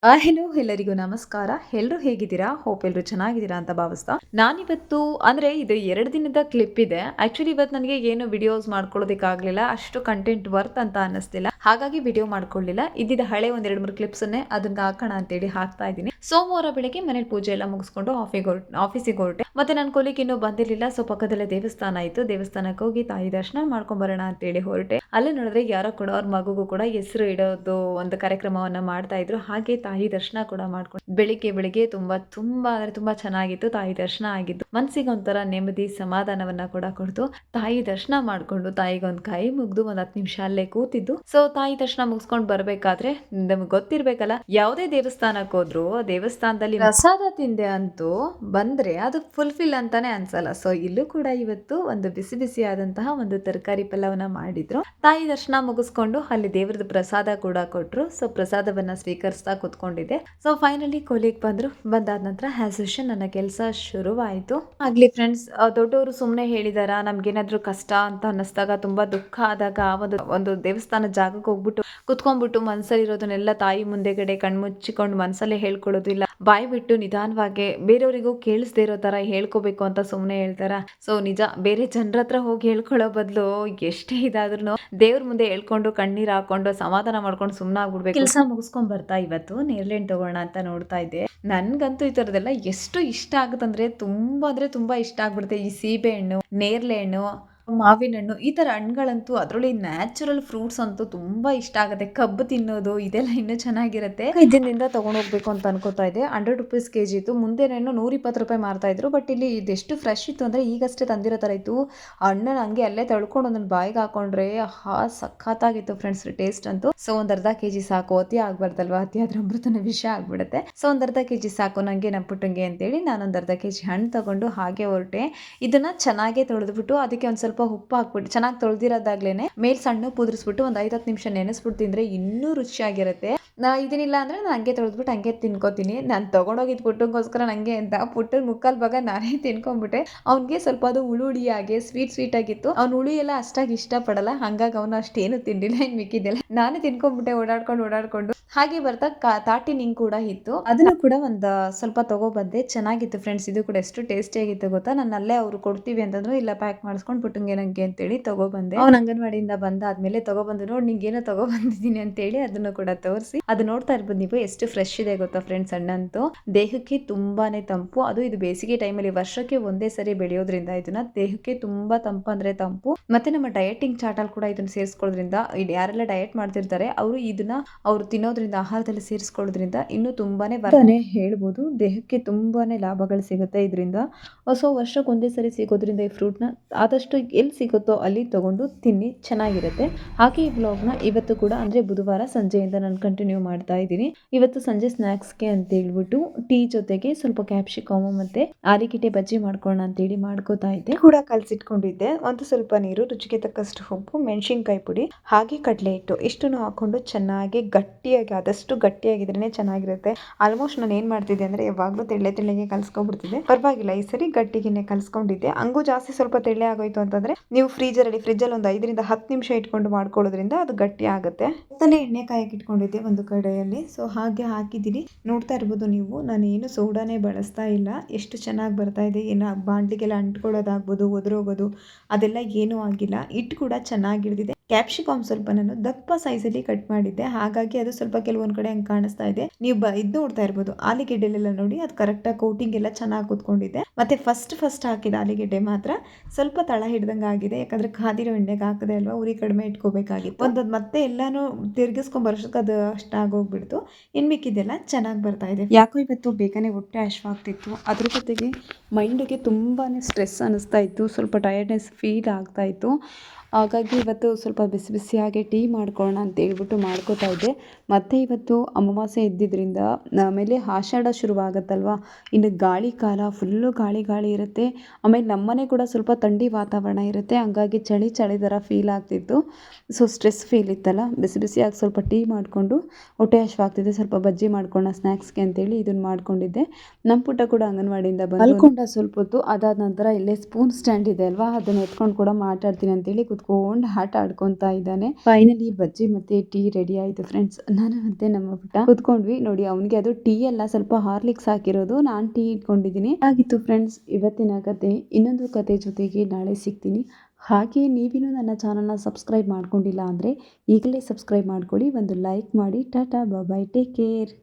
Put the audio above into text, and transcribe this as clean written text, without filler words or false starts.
Hello ಎಲ್ಲರಿಗೂ ನಮಸ್ಕಾರ. ಎಲ್ಲರೂ ಹೇಗಿದ್ದೀರಾ? ಹೋಪ್ ಎಲ್ಲರೂ ಚೆನ್ನಾಗಿದ್ದೀರಾ ಅಂತ ಭಾವಿಸ್ತಾ ನಾನಿವತ್ತು ಅಂದರೆ ಇದು 2 ದಿನದ ಕ್ಲಿಪ್ ಇದೆ. ಆ್ಯಕ್ಚುಲಿ ಇವತ್ತು ನನಗೆ ಏನು ವಿಡಿಯೋಸ್ ಮಾಡ್ಕೊಳ್ಳೋದಕ್ಕಾಗಲಿಲ್ಲ. ಅಷ್ಟು ಕಂಟೆಂಟ್ ವರ್ತ್ ಅಂತ ಅನ್ನಿಸ್ತಿಲ್ಲ. ಹಾಗಾಗಿ ವಿಡಿಯೋ ಮಾಡ್ಕೊಳ್ಳಿಲ್ಲ. ಇದ್ದಿದ್ದ ಹಳೆ ಒಂದು 2-3 ಕ್ಲಿಪ್ಸನ್ನೇ ಅದನ್ನ ಹಾಕೋಣ ಅಂತೇಳಿ ಹಾಕ್ತಾ ಇದ್ದೀನಿ. ಸೋಮವಾರ ಬೆಳಗ್ಗೆ ಮನೇಲಿ ಪೂಜೆ ಎಲ್ಲ ಮುಗಿಸ್ಕೊಂಡು ಆಫೀಸಿಗೆ ಹೊರಟೆ. ಮತ್ತೆ ನನ್ನ ಕೊಲಿಗ್ ಇನ್ನೂ ಬಂದಿರಲಿಲ್ಲ. ಸೊ ಪಕ್ಕದಲ್ಲೇ ದೇವಸ್ಥಾನ ಇತ್ತು. ದೇವಸ್ಥಾನಕ್ಕೆ ಹೋಗಿ ತಾಯಿ ದರ್ಶನ ಮಾಡ್ಕೊಂಡ್ ಬರೋಣ ಅಂತೇಳಿ ಹೊರಟೆ. ಅಲ್ಲೇ ನೋಡಿದ್ರೆ ಯಾರೋ ಕೂಡ ಅವ್ರ ಮಗುಗೂ ಕೂಡ ಹೆಸರು ಇಡೋದು ಒಂದು ಕಾರ್ಯಕ್ರಮವನ್ನ ಮಾಡ್ತಾ ಇದ್ರು. ಹಾಗೆ ತಾಯಿ ದರ್ಶನ ಕೂಡ ಮಾಡ್ಕೊಂಡು ಬೆಳಿಗ್ಗೆ ತುಂಬಾ ಅಂದ್ರೆ ತುಂಬಾ ಚೆನ್ನಾಗಿತ್ತು. ತಾಯಿ ದರ್ಶನ ಆಗಿದ್ದು ಮನಸ್ಸಿಗೆ ಒಂಥರ ನೆಮ್ಮದಿ ಸಮಾಧಾನವನ್ನ ಕೂಡ ಕೊಡ್ತು. ತಾಯಿ ದರ್ಶನ ಮಾಡ್ಕೊಂಡು ತಾಯಿಗೆ ಒಂದು ಕೈ ಮುಗ್ದು ಒಂದು 10 ನಿಮಿಷ ಅಲ್ಲೇ ಕೂತಿದ್ದು. ಸೊ ತಾಯಿ ದರ್ಶನ ಮುಗಿಸ್ಕೊಂಡು ಬರ್ಬೇಕಾದ್ರೆ ನಮ್ಗೆ ಗೊತ್ತಿರ್ಬೇಕಲ್ಲ, ಯಾವುದೇ ದೇವಸ್ಥಾನಕ್ಕೆ ಹೋದ್ರು ದೇವಸ್ಥಾನದಲ್ಲಿ ಪ್ರಸಾದ ತಿಂದೆ ಅಂತೂ ಬಂದ್ರೆ ಅದು ಫುಲ್ಫಿಲ್ ಅಂತಾನೆ ಅನ್ಸಲ್ಲ. ಸೊ ಇಲ್ಲೂ ಕೂಡ ಇವತ್ತು ಒಂದು ಬಿಸಿ ಬಿಸಿಯಾದಂತಹ ಒಂದು ತರಕಾರಿ ಪಲಾವನ್ನ ಮಾಡಿದ್ರು. ತಾಯಿ ದರ್ಶನ ಮುಗಿಸ್ಕೊಂಡು ಅಲ್ಲಿ ದೇವ್ರದ್ದು ಪ್ರಸಾದ ಕೂಡ ಕೊಟ್ರು. ಸೊ ಪ್ರಸಾದವನ್ನ ಸ್ವೀಕರಿಸ್ತಾ ಕುತ್ಕೊಂಡಿದ್ದೆ. ಸೊ ಫೈನಲಿ ಕೊಲಿಗ್ ಬಂದ್ರು. ಬಂದಾದ ನಂತರ ಆಸ್ ಯೂಶುವಲ್ ನನ್ನ ಕೆಲಸ ಶುರುವಾಯಿತು. ಆಗ್ಲಿ ಫ್ರೆಂಡ್ಸ್, ದೊಡ್ಡವರು ಸುಮ್ಮನೆ ಹೇಳಿದಾರ, ನಮ್ಗೇನಾದ್ರೂ ಕಷ್ಟ ಅಂತ ಅನ್ನಿಸ್ದಾಗ, ತುಂಬಾ ದುಃಖ ಆದಾಗ ಒಂದು ದೇವಸ್ಥಾನ ಜಾಗಕ್ಕೆ ಹೋಗ್ಬಿಟ್ಟು ಕುತ್ಕೊಂಡ್ಬಿಟ್ಟು ಮನ್ಸಲ್ಲಿ ಇರೋದನ್ನೆಲ್ಲ ತಾಯಿ ಮುಂದೆಗಡೆ ಕಣ್ಮುಚ್ಚಿಕೊಂಡು ಮನ್ಸಲ್ಲೇ ಹೇಳ್ಕೊಳ್ಳೋದು, ಇಲ್ಲ ಬಾಯಿ ಬಿಟ್ಟು ನಿಧಾನವಾಗಿ ಬೇರೆಯವರಿಗೂ ಕೇಳಿಸ್ದೇ ಇರೋ ತರ ಹೇಳ್ಕೋಬೇಕು ಅಂತ ಸುಮ್ಮನೆ ಹೇಳ್ತಾರ. ಸೊ ನಿಜ, ಬೇರೆ ಜನರ ಹತ್ರ ಹೋಗಿ ಹೇಳ್ಕೊಳ್ಳೋ ಬದಲು ಎಷ್ಟೇ ಇದಾದ್ರೂ ದೇವ್ರ ಮುಂದೆ ಹೇಳ್ಕೊಂಡು ಕಣ್ಣೀರ್ ಹಾಕೊಂಡು ಸಮಾಧಾನ ಮಾಡ್ಕೊಂಡು ಸುಮ್ಮನೆ ಆಗ್ಬಿಡ್ಬೇಕು. ಕೆಲಸ ಮುಗಿಸ್ಕೊಂಡ್ ಬರ್ತಾ ಇವತ್ತು ನೇರ್ಲೆಹಣ್ಣು ತಗೋಣ ಅಂತ ನೋಡ್ತಾ ಇದ್ದೆ. ನನ್ಗಂತೂ ಈ ತರದೆಲ್ಲ ಎಷ್ಟು ಇಷ್ಟ ಆಗುತ್ತಂದ್ರೆ ತುಂಬಾ ಇಷ್ಟ ಆಗ್ಬಿಡುತ್ತೆ. ಈ ಸೀಬೆ ಹಣ್ಣು, ನೇರ್ಲೆ ಹಣ್ಣು, ಮಾವಿನ ಹಣ್ಣು, ಈ ತರ ಹಣ್ಣುಗಳಂತೂ, ಅದರಲ್ಲಿ ನ್ಯಾಚುರಲ್ ಫ್ರೂಟ್ಸ್ ಅಂತೂ ತುಂಬಾ ಇಷ್ಟ ಆಗುತ್ತೆ. ಕಬ್ಬು ತಿನ್ನೋದು ಇದೆಲ್ಲ ಇನ್ನೂ ಚೆನ್ನಾಗಿರುತ್ತೆ. ಇದರಿಂದ ತಗೊಂಡ್ ಹೋಗ್ಬೇಕು ಅಂತ ಅನ್ಕೋತಾ ಇದ್ದೆ. 100 ರುಪೀಸ್ kg ಇತ್ತು. ಮುಂದೆ 120 ರೂಪಾಯಿ ಮಾರ್ತಾ ಇದ್ರು. ಬಟ್ ಇಲ್ಲಿ ಇದೆಷ್ಟು ಫ್ರೆಶ್ ಇತ್ತು ಅಂದ್ರೆ ಈಗಷ್ಟೇ ತಂದಿರೋ ತರ ಇತ್ತು. ಹಣ್ಣನ್ನ ಹಂಗೆ ಅಲ್ಲೇ ತಳ್ಕೊಂಡು ಒಂದೊಂದು ಬಾಯಿಗೆ ಹಾಕೊಂಡ್ರೆ ಸಖತ್ತಾಗಿತ್ತು ಫ್ರೆಂಡ್ಸ್ ಟೇಸ್ಟ್ ಅಂತೂ. ಸೊ ಒಂದ್ ಅರ್ಧ kg ಸಾಕು, ಅತಿ ಆಗ್ಬಾರ್ದಲ್ವಾ, ಅತಿ ಆದ್ರೆ ಅಮೃತನ ವಿಷ ಆಗ್ಬಿಡುತ್ತೆ. ಸೊ ಒಂದ್ ಅರ್ಧ kg ಸಾಕು ನಂಗೆ, ನಮ್ಮ ಪುಟ್ಟಂಗೆ ಅಂತೇಳಿ ನಾನೊಂದು ಅರ್ಧ kg ಹಣ್ಣು ತಗೊಂಡು ಹಾಗೆ ಹೊರಟೆ. ಇದನ್ನ ಚೆನ್ನಾಗೆ ತೊಳೆದ್ಬಿಟ್ಟು ಅದಕ್ಕೆ ಒಂದ್ ಸ್ವಲ್ಪ ಉಪ್ಪು ಹಾಕ್ಬಿಟ್ಟು ಚೆನ್ನಾಗಿ ತೊಳೆದಿರೋದಾಗ್ಲೇನೆ ಮೇಲ್ ಸಣ್ಣ ಪುದ್ರಿಸ್ಬಿಟ್ಟು ಒಂದು 5-10 ನಿಮಿಷ ನೆನೆಸ್ಬಿಟ್ಟು ತಿಂದ್ರೆ ಇನ್ನೂ ರುಚಿಯಾಗಿರುತ್ತೆ. ಇದನ್ನಿಲ್ಲ ಅಂದ್ರೆ ನಾನು ಹಂಗೆ ತೊಳೆದ್ಬಿಟ್ಟು ಹಂಗೆ ತಿನ್ಕೋತೀನಿ. ನಾನು ತಗೊಂಡೋಗಿದ್ದು ಪುಟ್ಟಂಗೋಸ್ಕರ ನಂಗೆ ಅಂತ ಪುಟ್ಟನ ಮುಕ್ಕಾಲ್ ಭಾಗ ನಾನೇ ತಿನ್ಕೊಂಡ್ಬಿಟ್ಟೆ. ಅವ್ನಿಗೆ ಸ್ವಲ್ಪ ಅದು ಹುಳಿಯಾಗಿ ಸ್ವೀಟ್ ಆಗಿತ್ತು. ಅವ್ನು ಹುಳಿ ಎಲ್ಲ ಅಷ್ಟಾಗಿ ಇಷ್ಟಪಡಲ್ಲ, ಹಂಗಾಗಿ ಅವನು ಅಷ್ಟೇನು ತಿಂದಿಲ್ಲ. ಇನ್ನು ಮಿಕ್ಕಿದ್ದೆಲ್ಲ ನಾನೇ ತಿನ್ಕೊಂಡ್ಬಿಟ್ಟೆ ಓಡಾಡ್ಕೊಂಡು. ಹಾಗೆ ಬರ್ತಾ ತಾಟಿ ನಿಂಗ್ ಕೂಡ ಇತ್ತು, ಅದನ್ನು ಕೂಡ ಒಂದು ಸ್ವಲ್ಪ ತಗೊಬಂದೆ. ಚೆನ್ನಾಗಿತ್ತು ಫ್ರೆಂಡ್ಸ್. ಇದು ಕೂಡ ಎಷ್ಟು ಟೇಸ್ಟಿ ಆಗಿತ್ತು ಗೊತ್ತಾ. ನಾನು ಅಲ್ಲೇ ಅವ್ರು ಕೊಡ್ತೀವಿ ಅಂತಂದ್ರು, ಇಲ್ಲ ಪ್ಯಾಕ್ ಮಾಡಿಸ್ಕೊಂಡು ಪುಟ್ಟಂಗೆ ನಂಗೆ ಅಂತೇಳಿ ತಗೊಬಂದೆ. ಅವ್ನು ಅಂಗನವಾಡಿಯಿಂದ ಬಂದಾದ್ಮೇಲೆ ತಗೊಬಂದು, ನೋಡಿ ನಿಂಗೇನೋ ತಗೊಬಂದಿದ್ದೀನಿ ಅಂತೇಳಿ ಅದನ್ನು ಕೂಡ ತೋರಿಸಿ. ಅದು ನೋಡ್ತಾ ಇರ್ಬೋದು ನೀವು, ಎಷ್ಟು ಫ್ರೆಶ್ ಇದೆ ಗೊತ್ತಾ ಫ್ರೆಂಡ್ಸ್. ಹಣ್ಣಂತೂ ದೇಹಕ್ಕೆ ತುಂಬಾನೇ ತಂಪು. ಅದು ಇದು ಬೇಸಿಗೆ ಟೈಮಲ್ಲಿ ವರ್ಷಕ್ಕೆ ಒಂದೇ ಸರಿ ಬೆಳೆಯೋದ್ರಿಂದ ಇದನ್ನ ದೇಹಕ್ಕೆ ತುಂಬಾ ತಂಪು ಅಂದ್ರೆ ತಂಪು. ಮತ್ತೆ ನಮ್ಮ ಡಯಟಿಂಗ್ ಚಾರ್ಟಲ್ಲಿ ಕೂಡ ಇದನ್ನ ಸೇರಿಸ್ಕೊಳ್ಳೋದ್ರಿಂದ, ಯಾರೆಲ್ಲ ಡಯಟ್ ಮಾಡ್ತಿರ್ತಾರೆ ಅವರು ಇದನ್ನ ಅವ್ರು ತಿನ್ನೋದ್ರಿಂದ, ಆಹಾರದಲ್ಲಿ ಸೇರಿಸ್ಕೊಳ್ಳೋದ್ರಿಂದ ಇನ್ನೂ ತುಂಬಾನೇ ಹೇಳ್ಬೋದು. ದೇಹಕ್ಕೆ ತುಂಬಾನೇ ಲಾಭಗಳು ಸಿಗುತ್ತೆ ಇದರಿಂದ. ಸೊ ವರ್ಷಕ್ಕೆ ಒಂದೇ ಸರಿ ಸಿಗೋದ್ರಿಂದ ಈ ಫ್ರೂಟ್ನ ಆದಷ್ಟು ಎಲ್ಲಿ ಸಿಗುತ್ತೋ ಅಲ್ಲಿ ತಗೊಂಡು ತಿನ್ನಿ, ಚೆನ್ನಾಗಿರುತ್ತೆ. ಹಾಗೆ ಈ ವ್ಲಾಗ್ನ ಇವತ್ತು ಕೂಡ ಅಂದ್ರೆ ಬುಧವಾರ ಸಂಜೆಯಿಂದ ನಾನು ಕಂಟಿನ್ಯೂ ಮಾಡ್ತಾ ಇದ್ದೀನಿ. ಇವತ್ತು ಸಂಜೆ ಸ್ನಾಕ್ಸ್ಗೆ ಅಂತ ಹೇಳ್ಬಿಟ್ಟು ಟೀ ಜೊತೆಗೆ ಸ್ವಲ್ಪ ಕ್ಯಾಪ್ಸಿಕಮ್ ಮತ್ತೆ ಆಲೂಗೆಡ್ಡೆ ಬಜ್ಜಿ ಮಾಡ್ಕೊಳ್ಳೋಣ ಅಂತೇಳಿ ಮಾಡ್ಕೋತಾ ಇದ್ದೆ. ಕೂಡ ಕಲಸಿಟ್ಕೊಂಡಿದ್ದೆ. ಒಂದು ಸ್ವಲ್ಪ ನೀರು, ರುಚಿಗೆ ತಕ್ಕಷ್ಟು ಉಪ್ಪು, ಮೆಣಸಿನ್ಕಾಯಿ ಪುಡಿ, ಹಾಗೆ ಕಡಲೆ ಹಿಟ್ಟು ಇಷ್ಟನ್ನು ಹಾಕೊಂಡು ಚೆನ್ನಾಗಿ ಗಟ್ಟಿಯಾಗಿ, ಆದಷ್ಟು ಗಟ್ಟಿಯಾಗಿದ್ರೇನೆ ಚೆನ್ನಾಗಿರುತ್ತೆ. ಆಲ್ಮೋಸ್ಟ್ ನಾನು ಏನ್ ಮಾಡ್ತಿದ್ದೆ ಅಂದ್ರೆ ಯಾವಾಗಲೂ ತೆಳ್ಳಗೆ ಕಲ್ಸ್ಕೊಂಡ್ಬಿಡ್ತಿದ್ದೆ. ಪರವಾಗಿಲ್ಲ, ಈ ಸರಿ ಗಟ್ಟಿಗೆನೆ ಕಲ್ಸ್ಕೊಂಡಿದ್ದೆ. ಹಂಗೂ ಜಾಸ್ತಿ ಸ್ವಲ್ಪ ತೆಳ್ಳೆ ಆಗೋಯ್ತು ಅಂತಂದ್ರೆ ನೀವು ಫ್ರೀಜಲ್ಲಿ ಒಂದು 5-10 ನಿಮಿಷ ಇಟ್ಕೊಂಡು ಮಾಡ್ಕೊಳ್ಳೋದ್ರಿಂದ ಅದು ಗಟ್ಟಿ ಆಗುತ್ತೆ. ಮತ್ತಲ್ಲೇ ಎಣ್ಣೆ ಕಾಯಕ್ಕೆ ಇಟ್ಕೊಂಡಿದ್ದೆ ಒಂದು ಕಡೆಯಲ್ಲಿ. ಸೊ ಹಾಗೆ ಹಾಕಿದ್ದೀನಿ. ನೋಡ್ತಾ ಇರ್ಬೋದು ನೀವು, ನಾನು ಏನು ಸೋಡಾನೇ ಬಳಸ್ತಾ ಇಲ್ಲ. ಎಷ್ಟು ಚೆನ್ನಾಗಿ ಬರ್ತಾ ಇದೆ. ಏನು ಬಾಂಡ್ಲಿಗೆಲ್ಲ ಅಂಟ್ಕೊಳ್ಳೋದಾಗ್ಬೋದು, ಒದರೋಗೋದು ಅದೆಲ್ಲ ಏನೂ ಆಗಿಲ್ಲ. ಹಿಟ್ಟು ಕೂಡ ಚೆನ್ನಾಗಿ ಹಿಡಿದಿದೆ. ಕ್ಯಾಪ್ಸಿಕಮ್ ಸ್ವಲ್ಪ ನಾನು ದಪ್ಪ ಸೈಜಲ್ಲಿ ಕಟ್ ಮಾಡಿದ್ದೆ, ಹಾಗಾಗಿ ಅದು ಸ್ವಲ್ಪ ಕೆಲವೊಂದು ಕಡೆ ಹಂಗೆ ಕಾಣಿಸ್ತಾ ಇದೆ. ನೀವು ಇದು ನೋಡ್ತಾ ಇರ್ಬೋದು, ಆಲೂಗೆಡ್ಡೆಲೆಲ್ಲ ನೋಡಿ ಅದು ಕರೆಕ್ಟಾಗಿ ಕೋಟಿಂಗ್ ಎಲ್ಲ ಚೆನ್ನಾಗಿ ಕೂತ್ಕೊಂಡಿದೆ. ಮತ್ತೆ ಫಸ್ಟ್ ಹಾಕಿದ ಆಲೂಗೆಡ್ಡೆ ಮಾತ್ರ ಸ್ವಲ್ಪ ತಳ ಹಿಡ್ದಂಗೆ ಆಗಿದೆ, ಯಾಕಂದ್ರೆ ಕಾದಿರೋ ಎಣ್ಣೆಗೆ ಹಾಕದೆ ಅಲ್ವಾ, ಉರಿ ಕಡಿಮೆ ಇಟ್ಕೋಬೇಕಾಗಿತ್ತು. ಒಂದೊಂದು ಮತ್ತೆ ಎಲ್ಲಾನು ತಿರ್ಗಿಸ್ಕೊಂಡ್ ಬರೋಷ್ಟಕ್ಕೆ ಅದು ಅಷ್ಟಾಗೋಗ್ಬಿಡ್ತು. ಇನ್ನು ಮಿಕ್ಕಿದೆಲ್ಲ ಚೆನ್ನಾಗಿ ಬರ್ತಾ ಇದೆ. ಯಾಕೋ ಇವತ್ತು ಬೇಗನೆ ಹೊಟ್ಟೆ ಹಶ್ವಾಗ್ತಿತ್ತು. ಅದ್ರ ಜೊತೆಗೆ ಮೈಂಡಿಗೆ ತುಂಬಾ ಸ್ಟ್ರೆಸ್ ಅನ್ನಿಸ್ತಾ ಇತ್ತು, ಸ್ವಲ್ಪ ಟಯರ್ಡ್ನೆಸ್ ಫೀಲ್ ಆಗ್ತಾ ಇತ್ತು. ಹಾಗಾಗಿ ಇವತ್ತು ಸ್ವಲ್ಪ ಬಿಸಿಯಾಗಿ ಟೀ ಮಾಡ್ಕೊಳ್ಳೋಣ ಅಂತ ಹೇಳ್ಬಿಟ್ಟು ಮಾಡ್ಕೋತಾ ಇದ್ದೆ. ಮತ್ತೆ ಇವತ್ತು ಅಮಾವಾಸ್ಯೆ ಇದ್ದಿದ್ದರಿಂದ, ಆಮೇಲೆ ಆಷಾಢ ಶುರುವಾಗುತ್ತಲ್ವ, ಇನ್ನು ಗಾಳಿ ಕಾಲ, ಫುಲ್ಲು ಗಾಳಿ ಇರುತ್ತೆ. ಆಮೇಲೆ ನಮ್ಮನೆ ಕೂಡ ಸ್ವಲ್ಪ ಥಂಡಿ ವಾತಾವರಣ ಇರುತ್ತೆ, ಹಂಗಾಗಿ ಚಳಿ ಥರ ಫೀಲ್ ಆಗ್ತಿತ್ತು. ಸೊ ಸ್ಟ್ರೆಸ್ ಫೀಲ್ ಇತ್ತಲ್ಲ, ಬಿಸಿಯಾಗಿ ಸ್ವಲ್ಪ ಟೀ ಮಾಡಿಕೊಂಡು ಹೊಟ್ಟೆ ಹಶ್ವಾಗ್ತಿದೆ, ಸ್ವಲ್ಪ ಬಜ್ಜಿ ಮಾಡ್ಕೊಳ್ಳೋಣ ಸ್ನ್ಯಾಕ್ಸ್ಗೆ ಅಂತೇಳಿ ಇದನ್ನು ಮಾಡ್ಕೊಂಡಿದ್ದೆ. ನಮ್ಮ ಪುಟ್ಟ ಕೂಡ ಅಂಗನವಾಡಿಯಿಂದ ಮಲ್ಕೊಂಡ ಸ್ವಲ್ಪ ಹೊತ್ತು. ಅದಾದ ನಂತರ ಇಲ್ಲೇ ಸ್ಪೂನ್ ಸ್ಟ್ಯಾಂಡ್ ಇದೆ ಅಲ್ವಾ, ಅದನ್ನು ಎತ್ಕೊಂಡು ಕೂಡ ಮಾತಾಡ್ತೀನಿ ಅಂತೇಳಿ ಕುತ್ಕೊಂಡು ಆಟ ಆಡ್ಕೊಂತ ಇದ್ದಾನೆ. ಫೈನಲಿ ಬಜ್ಜಿ ಮತ್ತೆ ಟೀ ರೆಡಿ ಆಯ್ತು ಫ್ರೆಂಡ್ಸ್. ನಾನು ಮತ್ತೆ ನಮ್ಮ ಪುಟ್ಟ ಕುತ್ಕೊಂಡ್ವಿ ನೋಡಿ. ಅವನಿಗೆ ಅದು ಟೀ ಎಲ್ಲ ಸ್ವಲ್ಪ ಹಾರ್ಲಿಕ್ಸ್ ಹಾಕಿರೋದು, ನಾನ್ ಟೀ ಇಟ್ಕೊಂಡಿದ್ದೀನಿ. ಆಗಿತ್ತು ಫ್ರೆಂಡ್ಸ್ ಇವತ್ತಿನ ಕತೆ. ಇನ್ನೊಂದು ಕತೆ ಜೊತೆಗೆ ನಾಳೆ ಸಿಗ್ತೀನಿ. ಹಾಗೆ ನೀವಿನ್ನೂ ನನ್ನ ಚಾನಲ್ನ ಸಬ್ಸ್ಕ್ರೈಬ್ ಮಾಡ್ಕೊಂಡಿಲ್ಲ ಅಂದರೆ ಈಗಲೇ ಸಬ್ಸ್ಕ್ರೈಬ್ ಮಾಡ್ಕೊಳ್ಳಿ, ಒಂದು ಲೈಕ್ ಮಾಡಿ. ಟಾಟಾ ಬಾಯ್, ಟೇಕ್ ಕೇರ್.